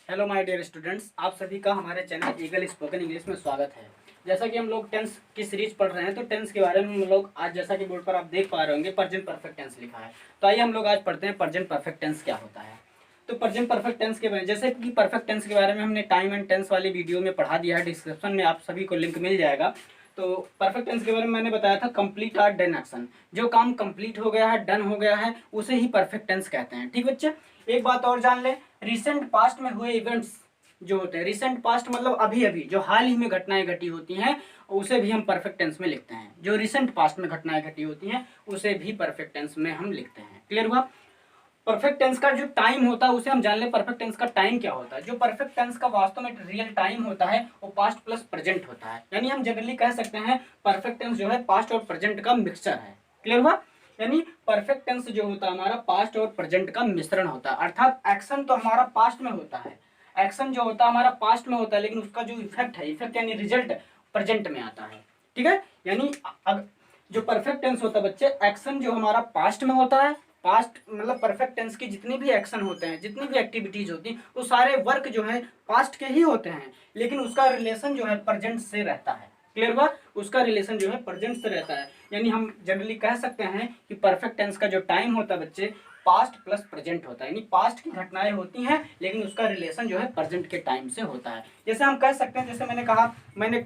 Hello my dear students, आप सभी का हमारे चैनल ईगल स्पोकन इंग्लिश में स्वागत है। जैसा कि हम लोग टेंस की सीरीज पढ़ रहे हैं, तो टेंस के बारे में हम लोग आज, जैसा कि बोर्ड पर आप देख पा रहे होंगे, प्रेजेंट परफेक्ट टेंस लिखा है। तो आइए हम लोग आज पढ़ते हैं प्रेजेंट परफेक्ट टेंस क्या होता है। तो प्रेजेंट परफेक्ट टेंस के बारे, जैसे कि परफेक्ट टेंस के बारे में हमने टाइम एंड टेंस वाली वीडियो में पढ़ा दिया है, डिस्क्रिप्शन में आप सभी को लिंक मिल जाएगा। तो परफेक्ट टेंस के बारे में मैंने बताया था कंप्लीट और डन एक्शन। जो काम कंप्लीट हो गया है, डन हो गया है, उसे ही परफेक्ट टेंस कहते हैं। ठीक बच्चे, एक बात और जान ले, रिसेंट पास्ट में हुए इवेंट्स जो होते हैं, रिसेंट पास्ट मतलब अभी अभी जो हाल ही में घटनाएं घटी होती हैं, उसे भी हम परफेक्ट टेंस में लिखते हैं। जो रिसेंट पास्ट में घटनाएं घटी होती हैं उसे भी परफेक्ट टेंस में हम लिखते हैं। क्लियर हुआ। परफेक्ट टेंस का जो टाइम होता है उसे हम जान ले, परफेक्ट टेंस का टाइम क्या होता है। जो परफेक्ट टेंस का वास्तव में रियल टाइम होता है वो पास्ट प्लस प्रेजेंट होता है। यानी हम जनरली कह सकते हैं परफेक्ट टेंस जो है पास्ट और प्रेजेंट का मिक्सचर है। क्लियर हुआ। यानी परफेक्ट टेंस जो होता है हमारा पास्ट और प्रेजेंट का मिश्रण होता है। अर्थात एक्शन तो हमारा पास्ट में होता है, एक्शन जो होता है हमारा पास्ट में होता है, लेकिन उसका जो इफेक्ट है, इफेक्ट यानी रिजल्ट प्रेजेंट में आता है। ठीक है। यानी जो परफेक्ट टेंस होता है बच्चे, एक्शन जो हमारा पास्ट में होता है, पास्ट मतलब परफेक्ट टेंस की जितनी भी एक्शन होते हैं, जितनी भी एक्टिविटीज होती हैं, वो सारे वर्क जो है पास्ट के ही होते हैं, लेकिन उसका रिलेशन जो है प्रेजेंट से रहता है। क्लियर हुआ। उसका रिलेशन जो है प्रेजेंट से रहता है। यानी हम जनरली कह सकते हैं कि परफेक्ट टेंस का जो टाइम होता है बच्चे, पास्ट प्लस प्रेजेंट होता है। यानी पास्ट की घटनाएं होती हैं, लेकिन उसका रिलेशन जो है प्रेजेंट के टाइम से होता है। जैसे हम कह सकते हैं, जैसे मैंने कहा, मैंने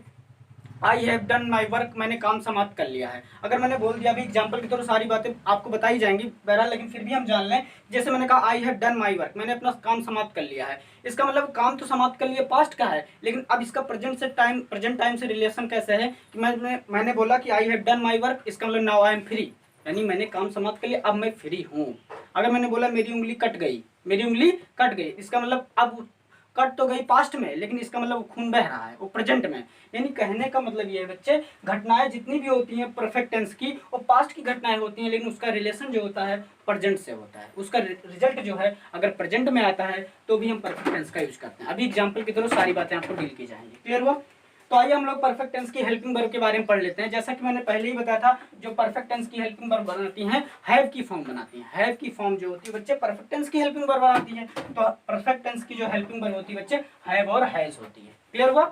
I have done my work, मैंने काम समाप्त कर लिया है। अगर मैंने बोल दिया, अभी एग्जाम्पल की तरह सारी बातें आपको बताई जाएंगी बहरहाल, लेकिन फिर भी हम जान लें। जैसे मैंने कहा I have done my work, मैंने अपना काम समाप्त कर लिया है। इसका मतलब काम तो समाप्त कर लिया पास्ट का है, लेकिन अब इसका प्रेजेंट टाइम से रिलेशन कैसे है कि मैंने बोला कि I have done my work, इसका मतलब नाउ आई एम फ्री, यानी मैंने काम समाप्त कर लिया, अब मैं फ्री हूँ। अगर मैंने बोला मेरी उंगली कट गई, मेरी उंगली कट गई, इसका मतलब अब कट तो गई पास्ट में, लेकिन इसका मतलब खून बह रहा है, वो प्रेजेंट में। यानी कहने का मतलब ये है बच्चे, घटनाएं जितनी भी होती हैं परफेक्ट टेंस की, वो पास्ट की घटनाएं होती हैं, लेकिन उसका रिलेशन जो होता है प्रेजेंट से होता है। उसका रिजल्ट जो है अगर प्रेजेंट में आता है तो भी हम परफेक्ट टेंस का यूज करते हैं। अभी एग्जाम्पल की तरह सारी बातें आपको डील की जाएंगी। क्लियर हुआ। तो आइए हम लोग परफेक्ट टेंस की हेल्पिंग वर्ब के बारे में पढ़ लेते हैं। जैसा कि मैंने पहले ही बताया था, जो परफेक्ट टेंस की हेल्पिंग वर्ब बनाती हैं, हैव की फॉर्म बनाती हैं। हैव की फॉर्म जो होती है बच्चे परफेक्ट टेंस की हेल्पिंग वर्ब बनाती है। तो परफेक्ट टेंस की जो हेल्पिंग वर्ब होती है बच्चे, हैव और हैज होती है। क्लियर हुआ।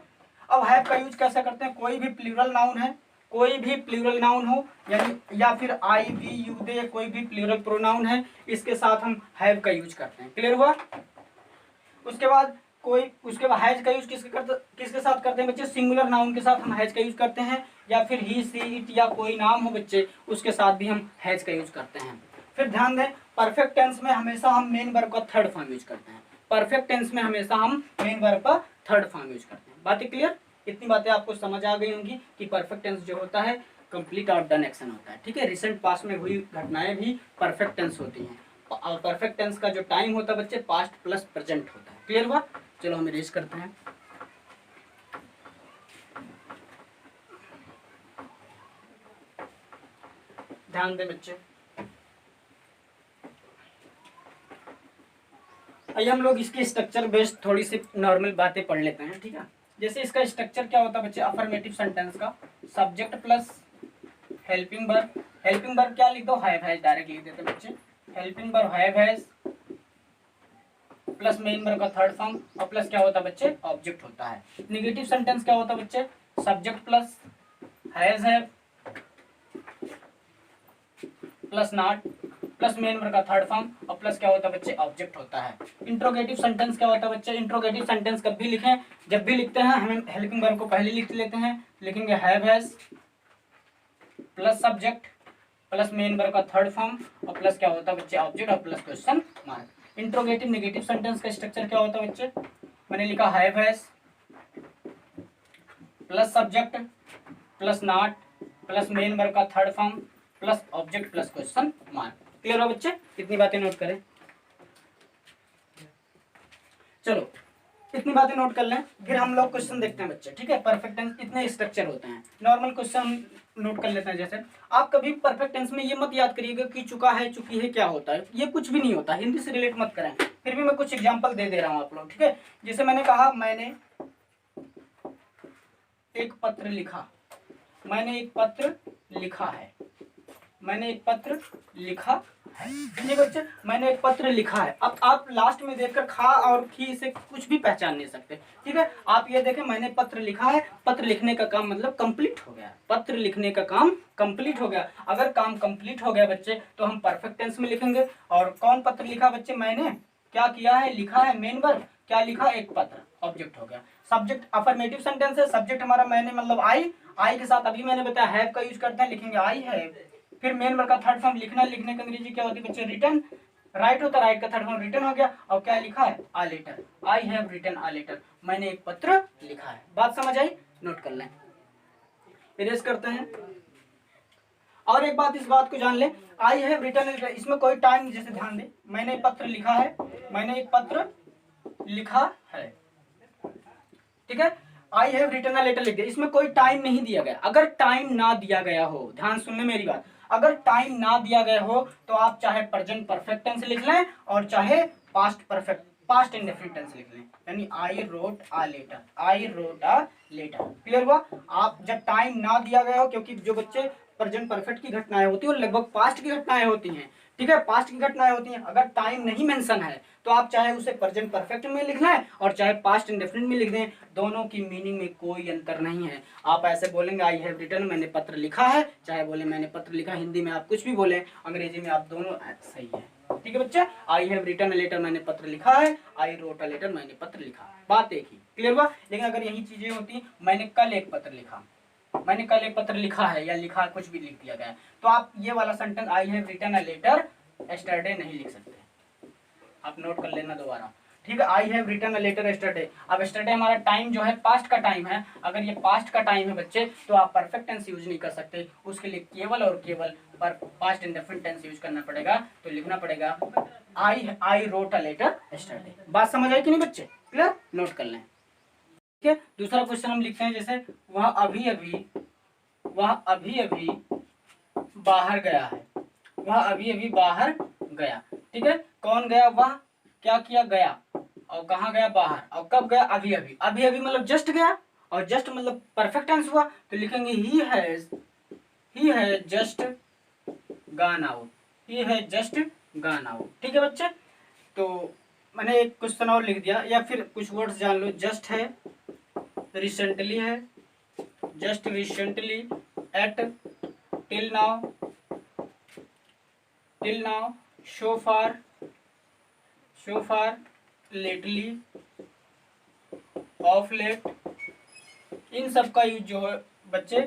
अब हैव का यूज कैसे करते हैं, कोई भी प्लूरल नाउन है, कोई भी प्लूरल नाउन हो, यानी या फिर आई वी यू दे, कोई भी प्लूरल प्रोनाउन है, इसके साथ हम हैव का यूज करते हैं। क्लियर हुआ। उसके बाद उसके बाद हैज का यूज किसके साथ करते हैं बच्चे, सिंगुलर नाउन के साथ हम हैज का यूज करते हैं, या फिर ही सी इट या कोई नाम हो बच्चे, उसके साथ भी हम हैज का यूज करते हैं। फिर ध्यान दें, परफेक्ट टेंस में हमेशा हम मेन वर्ब का थर्ड फॉर्म यूज करते हैं। परफेक्ट टेंस में हमेशा हम मेन वर्ब का थर्ड फॉर्म यूज करते हैं। बातें क्लियर। इतनी बातें आपको समझ आ गई होंगी कि परफेक्ट टेंस जो होता है कंप्लीट और डन एक्शन होता है। ठीक है। रिसेंट पास्ट में हुई घटनाएं भी परफेक्ट टेंस होती हैं, और परफेक्ट टेंस का जो टाइम होता है बच्चे, पास्ट प्लस प्रेजेंट होता है। क्लियर हुआ। चलो हम इरेज करते हैं। ध्यान दें बच्चे, आइए हम लोग इसके स्ट्रक्चर बेस्ड थोड़ी सी नॉर्मल बातें पढ़ लेते हैं। ठीक है। जैसे इसका स्ट्रक्चर क्या होता है बच्चे, अफर्मेटिव सेंटेंस का subject plus helping verb. Helping verb क्या लिख दो, हैव हैज, डायरेक्ट लिख देते बच्चे। Helping verb have has plus main verb का थर्ड फॉर्म, और प्लस क्या होता है बच्चे, ऑब्जेक्ट होता है। नेगेटिव सेंटेंस क्या होता है बच्चे, subject plus has have plus not plus main verb का थर्ड फॉर्म, और प्लस क्या होता है बच्चे, ऑब्जेक्ट होता है। इंट्रोगेटिव सेंटेंस क्या होता है बच्चे, इंट्रोगेटिव सेंटेंस कब भी लिखें, जब भी लिखते हैं हमें हेल्पिंग वर्ब को पहले लिख लेते हैं, लिखेंगे have has plus subject plus main verb का थर्ड फॉर्म, और प्लस क्या होता है बच्चे, ऑब्जेक्ट, और plus question mark. Interrogative negative sentence का स्ट्रक्चर क्या होता है बच्चे, मैंने लिखा have has plus subject plus not plus main verb का third form plus object plus question mark. Clear हो बच्चे। इतनी बातें नोट करें। चलो इतनी बातें नोट कर लें, फिर हम लोग क्वेश्चन देखते हैं बच्चे। ठीक है। परफेक्ट टेंस इतने स्ट्रक्चर होते हैं। नॉर्मल क्वेश्चन नोट कर लेते हैं। जैसे आप कभी परफेक्ट टेंस में ये मत याद करिएगा कि चुका है, चुकी है, क्या होता है, ये कुछ भी नहीं होता। हिंदी से रिलेट मत करें। फिर भी मैं कुछ एग्जाम्पल दे दे रहा हूँ आप लोग। ठीक है। जैसे मैंने कहा, मैंने एक पत्र लिखा, मैंने एक पत्र लिखा है, मैंने एक पत्र लिखा है। ठीक बच्चे, मैंने एक पत्र लिखा है। अब आप लास्ट में देखकर खा और खी से कुछ भी पहचान नहीं सकते। ठीक है, आप ये देखें मैंने पत्र लिखा है, पत्र लिखने का काम मतलब कंप्लीट हो गया, पत्र लिखने का काम कंप्लीट हो गया। अगर काम कंप्लीट हो गया बच्चे तो हम परफेक्ट टेंस में लिखेंगे। और कौन पत्र लिखा बच्चे? मैंने क्या किया है? लिखा है। मेन वर्ब क्या लिखा? एक पत्र। ऑब्जेक्ट हो गया। सब्जेक्ट अफर्मेटिव सेंटेंस है, सब्जेक्ट हमारा मैंने मतलब आई के साथ अभी मैंने बताया हैव का यूज करते हैं, लिखेंगे आई हैव। फिर मेन वर्ब का थर्ड फॉर्म लिखना, लिखने का अंग्रेजी क्या होती है बच्चे? रिटन। राइट होता, राइट का थर्ड फॉर्म रिटन हो गया। और क्या लिखा है? A letter. I have written a letter, मैंने एक पत्र लिखा है। बात समझ आई? नोट कर लें, इरेज करते हैं। और एक बात, इस बात को जान ले, आई हैव रिटन, इसमें कोई टाइम, जैसे ध्यान दे, मैंने पत्र लिखा है, मैंने एक पत्र लिखा है। ठीक है, I have written a letter लिख दिया, इसमें कोई टाइम नहीं दिया गया। अगर टाइम ना दिया गया हो, ध्यान सुनने मेरी बात, अगर टाइम ना दिया गया हो तो आप चाहे प्रेजेंट परफेक्ट टेंस लिख लें और चाहे पास्ट इंडेफिनिट टेंस लिख लें, यानी I wrote a letter, I wrote a letter. Clear हुआ? आप जब टाइम ना दिया गया हो, क्योंकि जो बच्चे प्रेजेंट परफेक्ट की घटनाएं होती है वो लगभग पास्ट की घटनाएं होती हैं। ठीक है, पास्ट की घटनाएं होती हैं। अगर टाइम नहीं मेंशन है तो आप चाहे उसे प्रेजेंट परफेक्ट में लिख लें और चाहे पास्ट इंडेफिनिट में लिख दें, दोनों की मीनिंग में कोई अंतर नहीं है। आप ऐसे बोलेंगे आई हैव रिटन, मैंने पत्र लिखा है, चाहे बोले मैंने पत्र लिखा, हिंदी में आप कुछ भी बोले, अंग्रेजी में आप दोनों सही है। ठीक है बच्चा, I have written a letter, मैंने पत्र लिखा है, आई रोट अ लेटर, मैंने पत्र लिखा, बात एक ही। क्लियर हुआ? लेकिन अगर यही चीजें होती, मैंने कल एक पत्र लिखा, मैंने कल एक पत्र लिखा है, या लिखा कुछ भी लिख दिया गया, तो आप ये वाला sentence I have written a letter yesterday नहीं लिख सकते। आप नोट कर लेना दोबारा। ठीक है, I have written a letter yesterday. अब यस्टरडे हमारा टाइम जो है पास्ट का टाइम है, अगर ये पास्ट का टाइम है बच्चे तो आप परफेक्ट टेंस यूज नहीं कर सकते, उसके लिए केवल और केवल पास्ट इंडेफिनिट टेंस यूज करना पड़ेगा। तो लिखना पड़ेगा I wrote a letter yesterday. बात समझ आई कि नहीं बच्चे? क्लियर? नोट कर लें। ठीक है, दूसरा क्वेश्चन हम लिखते हैं, जैसे वह अभी अभी बाहर गया है, वह अभी अभी बाहर गया। ठीक है, कौन गया? वह। क्या किया? गया। और कहाँ गया? बाहर। और कब गया? अभी अभी। अभी अभी मतलब जस्ट गया, और जस्ट मतलब परफेक्ट टेंस हुआ, तो लिखेंगे he has just gone out, he has just gone out. ठीक है बच्चे, तो मैंने एक क्वेश्चन और लिख दिया, या फिर कुछ वर्ड्स जान लो। जस्ट है, रिसेंटली है, just recently, yet, till now, so far, lately, of late, इन सब का यूज जो है बच्चे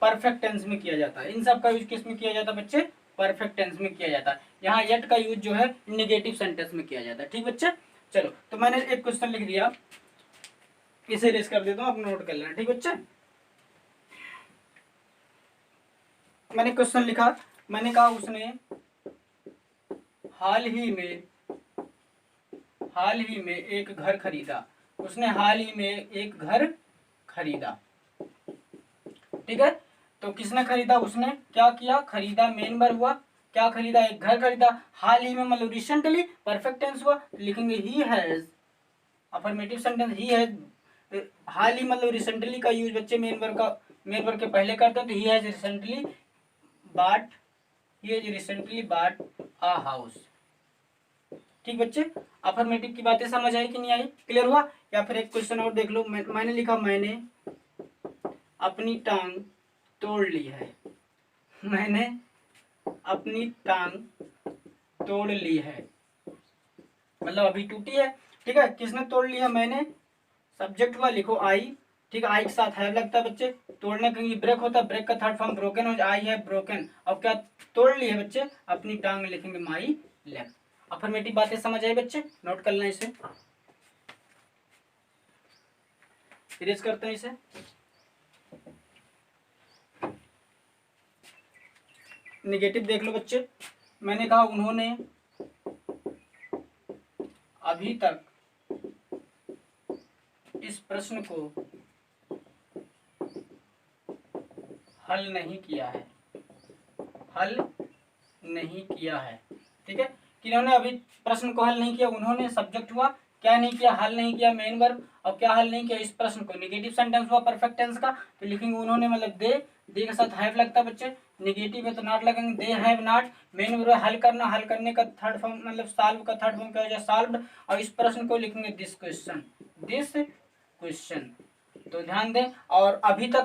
परफेक्ट टेंस में किया जाता है। इन सब का यूज किस में किया जाता है बच्चे? परफेक्ट टेंस में किया जाता है। यहाँ येट का यूज जो है निगेटिव सेंटेंस में किया जाता है। ठीक बच्चे, चलो, तो मैंने एक क्वेश्चन लिख दिया, इसे रेस कर देता हूँ, आप नोट कर लेना। ठीक बच्चे, मैंने क्वेश्चन लिखा, मैंने कहा उसने हाल ही में एक घर खरीदा, उसने हाल ही में एक घर खरीदा। ठीक है, तो किसने खरीदा? उसने। क्या किया? खरीदा, मेन वर्ब हुआ। क्या खरीदा? एक घर खरीदा। हाल ही में मतलब रिसेंटली, परफेक्ट टेंस हुआ, लिखेंगे he has, affirmative sentence, he has. हाल ही मतलब रिसेंटली का यूज बच्चे मेन वर्ब के पहले करते हैं, तो ही हैज रिसेंटली बाट अ हाउस। ठीक बच्चे, अफर्मेटिव की बातें समझ आई कि नहीं आई? क्लियर हुआ? या फिर एक क्वेश्चन और देख लो, मैंने लिखा मैंने अपनी टांग तोड़ ली है, मैंने अपनी टांग तोड़ ली है, मतलब अभी टूटी है। ठीक है, किसने तोड़ ली है? मैंने। सब्जेक्ट हुआ, लिखो आई। ठीक है, आई के साथ हैव लगता है बच्चे, तोड़ने के लिए ब्रेक होता है, ब्रेक का थर्ड फॉर्म ब्रोकन हो जाए, आई हैव ब्रोकन। अब क्या तोड़ ली है बच्चे? अपनी टांग, लिखेंगे माई लेग। अफर्मेटिव बातें समझ आई बच्चे? नोट कर लें इसे, इरेज करते हैं इसे। नेगेटिव देख लो बच्चे, मैंने कहा उन्होंने अभी तक इस प्रश्न को हल नहीं किया है, हल नहीं किया है। ठीक है, किन्होंने अभी प्रश्न को हल नहीं किया? उन्होंने, सब्जेक्ट हुआ। क्या नहीं किया? हल नहीं किया, मेन वर्ब। और क्या हल नहीं किया? इस प्रश्न को, निगेटिव सेंटेंस हुआ परफेक्ट टेंस का, तो लिखेंगे उन्होंने मतलब दे के साथ हैव लगता है बच्चे, निगेटिव है तो नॉट लगेंगे, they have not. Main verb हल करना, हल करने का थर्ड फॉर्म मतलब सॉल्व का थर्ड फॉर्म क्या हो जाए, सॉल्व्ड। और इस प्रश्न को लिखेंगे दिस क्वेश्चन, दिस क्वेश्चन। तो ध्यान दें। और अभी तक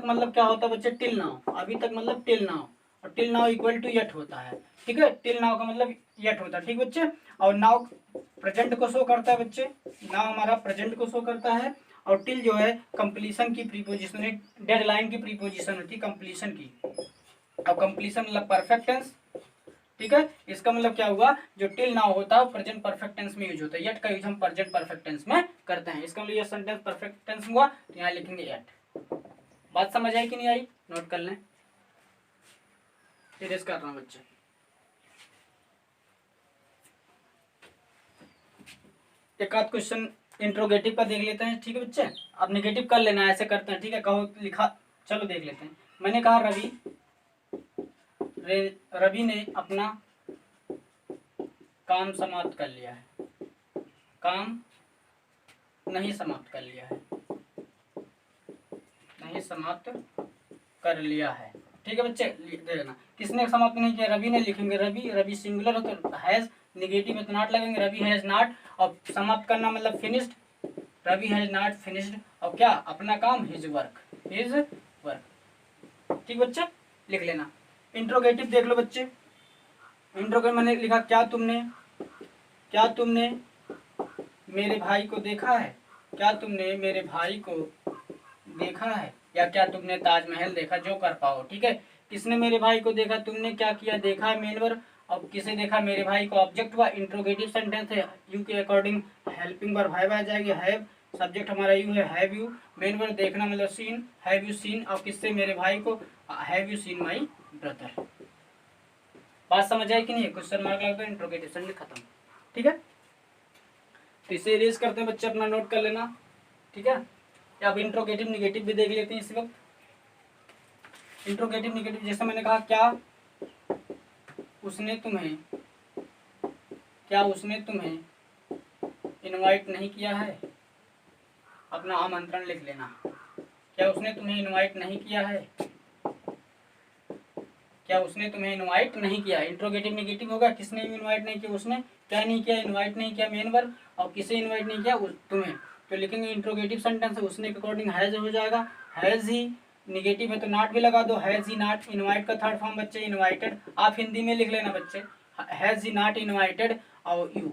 मतलब क्या होता है बच्चे, टिल नाउ। अभी तक मतलब टिल नाउ, और till now equal to yet होता है, ठीक है। टिल नाउ का मतलब यट होता है, ठीक बच्चे। और नाउ प्रेजेंट को शो करता है बच्चे, नाउ हमारा प्रेजेंट को शो करता है। और टिल जो है कंप्लीशन की प्रीपोजिशन है, डेडलाइन की प्रीपोजिशन होती है कंप्लीशन की। और कंप्लीशन मतलब परफेक्ट टेंस, ठीक है। इसका मतलब क्या हुआ, जो टिल नाउ होता है प्रेजेंट परफेक्ट टेंस में यूज होता है, यट का यूज हम प्रेजेंट परफेक्ट टेंस में करते हैं। इसका मतलब ये सेंटेंस परफेक्ट टेंस हुआ, तो यहाँ लिखेंगे यट। बात समझ आई कि नहीं आई, नोट कर लें। इरेज कर रहा हूँ बच्चे। एक आध क्वेश्चन इंट्रोगेटिव का देख लेते हैं, ठीक है बच्चे। अब नेगेटिव कर लेना, ऐसे करते हैं, ठीक है। कहो लिखा, चलो देख लेते हैं। मैंने कहा रवि ने अपना काम समाप्त कर लिया है, काम नहीं समाप्त कर लिया है, नहीं समाप्त कर लिया है, ठीक है बच्चे। देखना किसने समाप्त नहीं किया, रवि ने लिखेंगे, रवि, रवि सिंगुलर हो तो हैज, निगेटिव है तो नॉट लगेंगे, रवि हैज नॉट। और समाप्त करना मतलब finished, Ravi has not finished. और क्या, अपना काम, हिज वर्क, हिज वर्क, ठीक बच्चे, लिख लेना। इंट्रोगेटिव देख लो बच्चे। इंट्रोगेटिव मैंने लिखा, क्या तुमने मेरे भाई को देखा है, क्या तुमने मेरे भाई को देखा है, या क्या तुमने ताजमहल देखा, जो कर पाओ, ठीक है। किसने मेरे भाई को देखा, तुमने क्या किया, देखा है मेन वर्ब। और किसे देखा, मेरे भाई को, ऑब्जेक्ट हुआ। इंट्रोगेटिव सेंटेंस है, यू के अकॉर्डिंग हेल्पिंग वर्ब हैव आ जाएगी, हैव। सब्जेक्ट हमारा यू है, हैव यू। मेन वर्ब देखना मतलब सीन, हैव यू सीन। और किससे, मेरे भाई को, have you seen my brother. बात समझ आई कि नहीं, क्वेश्चन मार्क लगता है, इंट्रोगेटिव सेंटेंस खत्म, ठीक है। तो इसे इरेज करते हैं बच्चे, अपना नोट कर लेना, ठीक है। अब इंट्रोगेटिव निगेटिव भी देख लेते हैं इस वक्त। इंट्रोगेटिव निगेटिव, जैसे मैंने कहा, क्या उसने तुम्हें इनवाइट नहीं किया है, अपना आमंत्रण लिख लेना। क्या उसने तुम्हें इनवाइट नहीं किया है, क्या उसने तुम्हें इनवाइट नहीं किया। इंट्रोगेटिव निगेटिव होगा, किसने इनवाइट नहीं किया, उसने क्या नहीं किया, इनवाइट नहीं किया मेन वर्ब। और किसे इनवाइट नहीं किया, तुम्हें। तो लिखेंगे इंट्रोगेटिव सेंटेंस है, उसने के अकॉर्डिंग हैज हो जाएगा, हैज ही। निगेटिव है तो नॉट भी लगा दो, हैज ही नॉट। इनवाइट का थर्ड फॉर्म बच्चे इनवाइटेड, आप हिंदी में लिख लेना बच्चे, हैज ही नॉट इनवाइटेड और यू,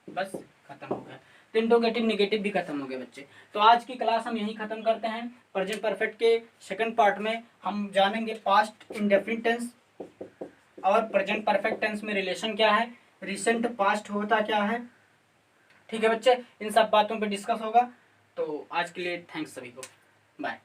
बस खत्म हो गया। तो इंट्रोगेटिव निगेटिव भी खत्म हो गए बच्चे। तो आज की क्लास हम यहीं खत्म करते हैं। प्रेजेंट परफेक्ट के सेकंड पार्ट में हम जानेंगे पास्ट इंडेफिनिट टेंस और प्रेजेंट परफेक्ट टेंस में रिलेशन क्या है, रिसेंट पास्ट होता क्या है, ठीक है बच्चे। इन सब बातों पे डिस्कस होगा। तो आज के लिए थैंक्स सभी को, बाय।